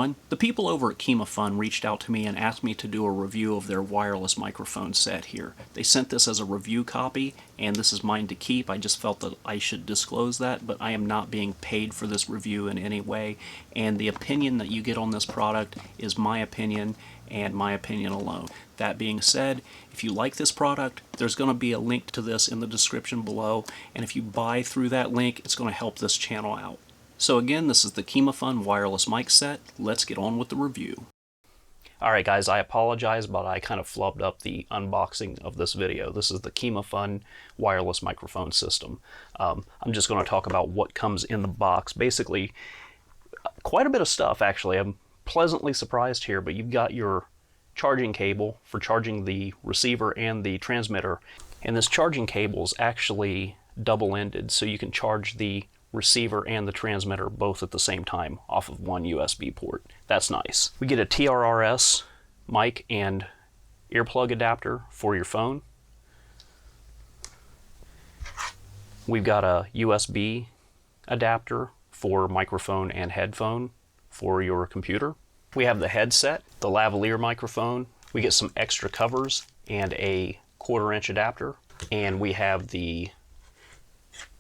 everyone. The people over at Kimafun reached out to me and asked me to do a review of their wireless microphone set here. They sent this as a review copy, and this is mine to keep. I just felt that I should disclose that, but I am not being paid for this review in any way, and the opinion that you get on this product is my opinion and my opinion alone. That being said, if you like this product, there's going to be a link to this in the description below, and if you buy through that link, it's going to help this channel out. So again, this is the Kimafun wireless mic set. Let's get on with the review. Alright guys, I apologize, but I kind of flubbed up the unboxing of this video. This is the Kimafun wireless microphone system. I'm just going to talk about what comes in the box. Basically, quite a bit of stuff actually. I'm pleasantly surprised here, but you've got your charging cable for charging the receiver and the transmitter. And this charging cable is actually double-ended, so you can charge the receiver and the transmitter both at the same time off of one USB port. That's nice. We get a TRRS mic and earplug adapter for your phone. We've got a USB adapter for microphone and headphone for your computer. We have the headset, the lavalier microphone. We get some extra covers and a 1/4" adapter. And we have the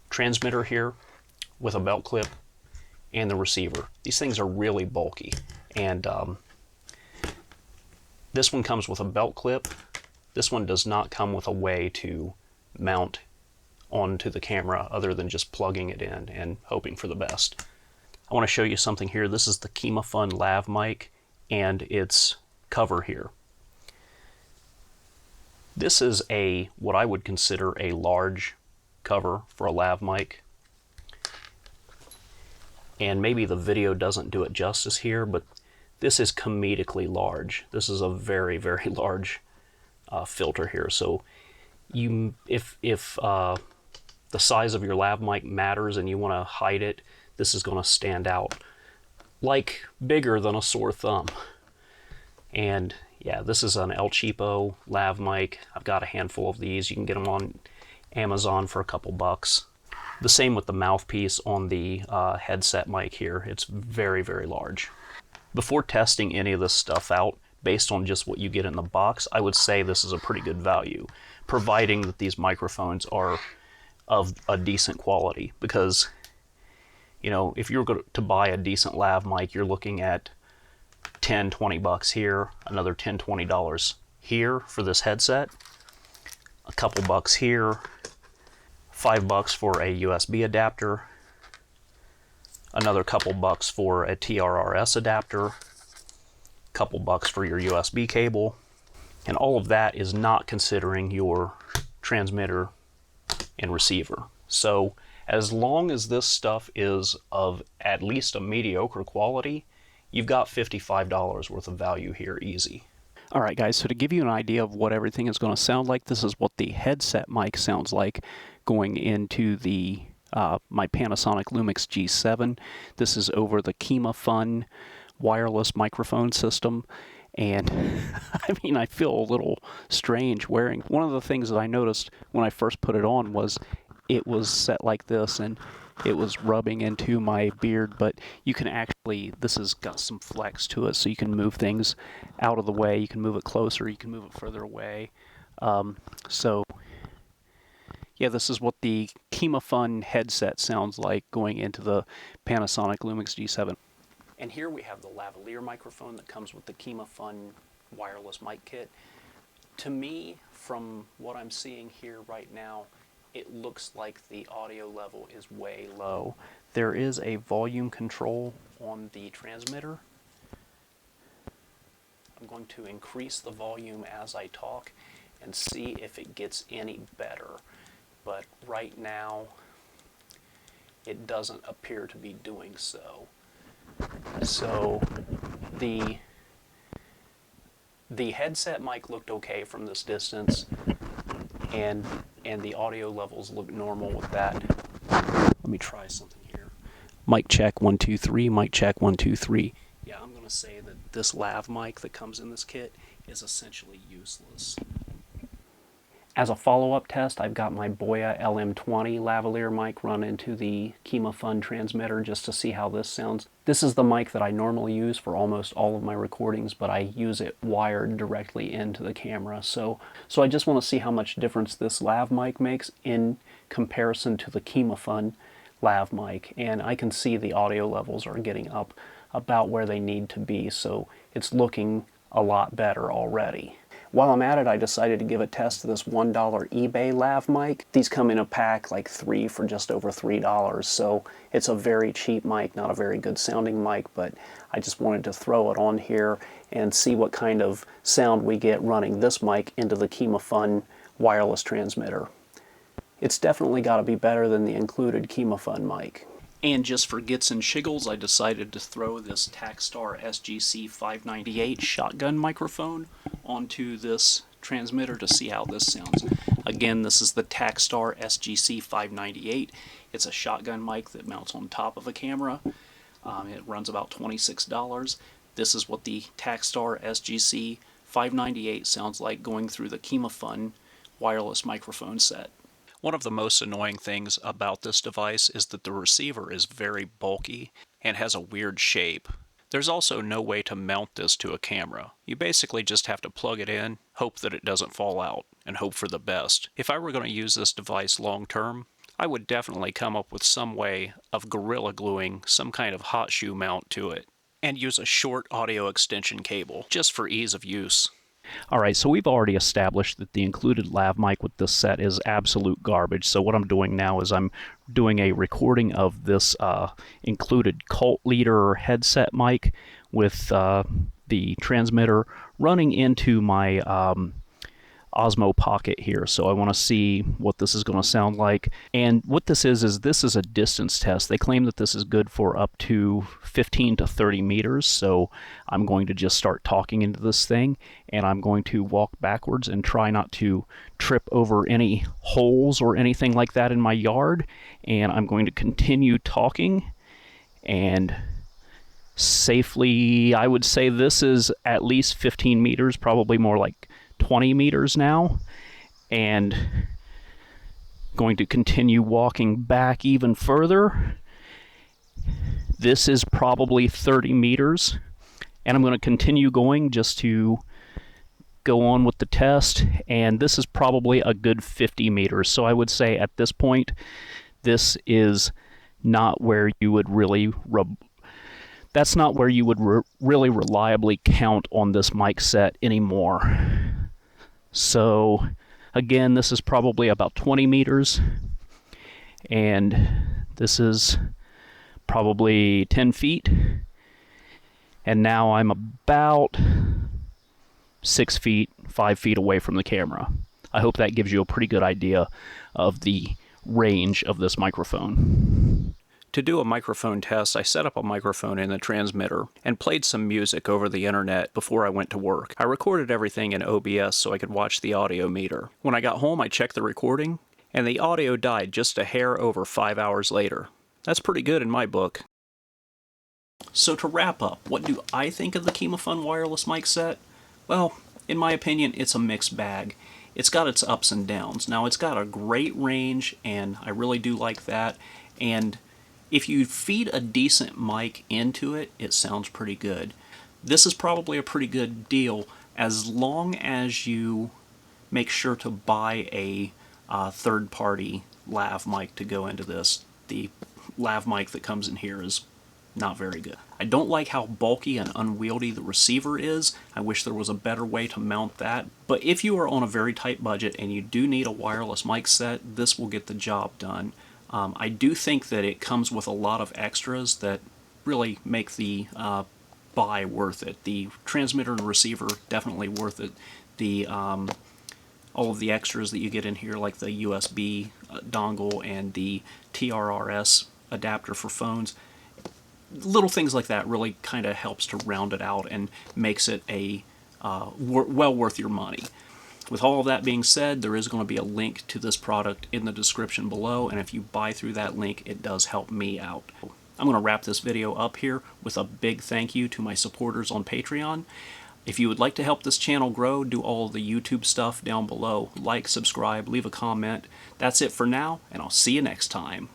transmitter here with a belt clip and the receiver. These things are really bulky, and this one comes with a belt clip. This one does not come with a way to mount onto the camera other than just plugging it in and hoping for the best. I want to show you something here. This is the Kimafun lav mic and its cover here. This is what I would consider a large cover for a lav mic. And maybe the video doesn't do it justice here, but this is comedically large. This is a very, very large filter here. So if the size of your lav mic matters and you want to hide it, this is going to stand out like bigger than a sore thumb. And yeah, this is an El Cheapo lav mic. I've got a handful of these. You can get them on Amazon for a couple bucks. The same with the mouthpiece on the headset mic here. It's very, very large. Before testing any of this stuff out, based on just what you get in the box, I would say this is a pretty good value, providing that these microphones are of a decent quality. Because, you know, if you're going to buy a decent lav mic, you're looking at 10, 20 bucks here, another 10, $20 here for this headset, a couple bucks here, $5 for a USB adapter, another couple bucks for a TRRS adapter, couple bucks for your USB cable, and all of that is not considering your transmitter and receiver. So as long as this stuff is of at least a mediocre quality, you've got $55 worth of value here easy. Alright guys, so to give you an idea of what everything is going to sound like, this is what the headset mic sounds like going into the my Panasonic Lumix G7. This is over the Kimafun wireless microphone system, and I mean, I feel a little strange wearing. One of the things that I noticed when I first put it on was it was set like this and it was rubbing into my beard, but you can actually, this has got some flex to it, so you can move things out of the way, you can move it closer, you can move it further away. So yeah, this is what the Kimafun headset sounds like going into the Panasonic Lumix G7. And here we have the lavalier microphone that comes with the Kimafun wireless mic kit. To me, from what I'm seeing here right now, it looks like the audio level is way low. There is a volume control on the transmitter. I'm going to increase the volume as I talk and see if it gets any better. But right now, it doesn't appear to be doing so. So the headset mic looked okay from this distance, and the audio levels look normal with that. Let me try something here. Mic check 1 2 3. Mic check 1 2 3. Yeah, I'm going to say that this lav mic that comes in this kit is essentially useless. As a follow-up test, I've got my Boya LM20 lavalier mic run into the Kimafun transmitter just to see how this sounds. This is the mic that I normally use for almost all of my recordings, but I use it wired directly into the camera. So I just want to see how much difference this lav mic makes in comparison to the Kimafun lav mic. And I can see the audio levels are getting up about where they need to be, so it's looking a lot better already. While I'm at it, I decided to give a test to this $1 eBay lav mic. These come in a pack, like 3 for just over $3, so it's a very cheap mic, not a very good sounding mic, but I just wanted to throw it on here and see what kind of sound we get running this mic into the Kimafun wireless transmitter. It's definitely got to be better than the included Kimafun mic. And just for gits and shiggles, I decided to throw this Tacstar SGC 598 shotgun microphone onto this transmitter to see how this sounds. Again, this is the Tacstar SGC 598. It's a shotgun mic that mounts on top of a camera. It runs about $26. This is what the Tacstar SGC 598 sounds like going through the Kimafun wireless microphone set. One of the most annoying things about this device is that the receiver is very bulky and has a weird shape. There's also no way to mount this to a camera. You basically just have to plug it in, hope that it doesn't fall out, and hope for the best. If I were going to use this device long term, I would definitely come up with some way of gorilla gluing some kind of hot shoe mount to it, and use a short audio extension cable, just for ease of use. Alright, so we've already established that the included lav mic with this set is absolute garbage, so what I'm doing now is I'm doing a recording of this included Cult Leader headset mic with the transmitter running into my Osmo Pocket here, so I want to see what this is going to sound like. And what this is this is a distance test. They claim that this is good for up to 15 to 30 meters, so I'm going to just start talking into this thing, and I'm going to walk backwards and try not to trip over any holes or anything like that in my yard, and I'm going to continue talking, and safely, I would say this is at least 15 meters, probably more like 20 meters now, and going to continue walking back even further. This is probably 30 meters, and I'm going to continue going just to go on with the test, and this is probably a good 50 meters. So I would say at this point, this is not where you would really that's not where you would really reliably count on this mic set anymore. So again, this is probably about 20 meters, and this is probably 10 feet, and now I'm about 6 feet, 5 feet away from the camera. I hope that gives you a pretty good idea of the range of this microphone. To do a microphone test, I set up a microphone in the transmitter and played some music over the internet before I went to work. I recorded everything in OBS so I could watch the audio meter. When I got home, I checked the recording, and the audio died just a hair over 5 hours later. That's pretty good in my book. So to wrap up, what do I think of the Kimafun wireless mic set? Well, in my opinion, it's a mixed bag. It's got its ups and downs. Now, it's got a great range, and I really do like that, and if you feed a decent mic into it, it sounds pretty good. This is probably a pretty good deal as long as you make sure to buy a third-party lav mic to go into this. The lav mic that comes in here is not very good. I don't like how bulky and unwieldy the receiver is. I wish there was a better way to mount that. But if you are on a very tight budget and you do need a wireless mic set, this will get the job done. I do think that it comes with a lot of extras that really make the buy worth it. The transmitter and receiver, definitely worth it. The all of the extras that you get in here, like the USB dongle and the TRRS adapter for phones, little things like that really kind of helps to round it out and makes it a well worth your money. With all of that being said, there is going to be a link to this product in the description below, and if you buy through that link, it does help me out. I'm going to wrap this video up here with a big thank you to my supporters on Patreon. If you would like to help this channel grow, do all the YouTube stuff down below. Like, subscribe, leave a comment. That's it for now, and I'll see you next time.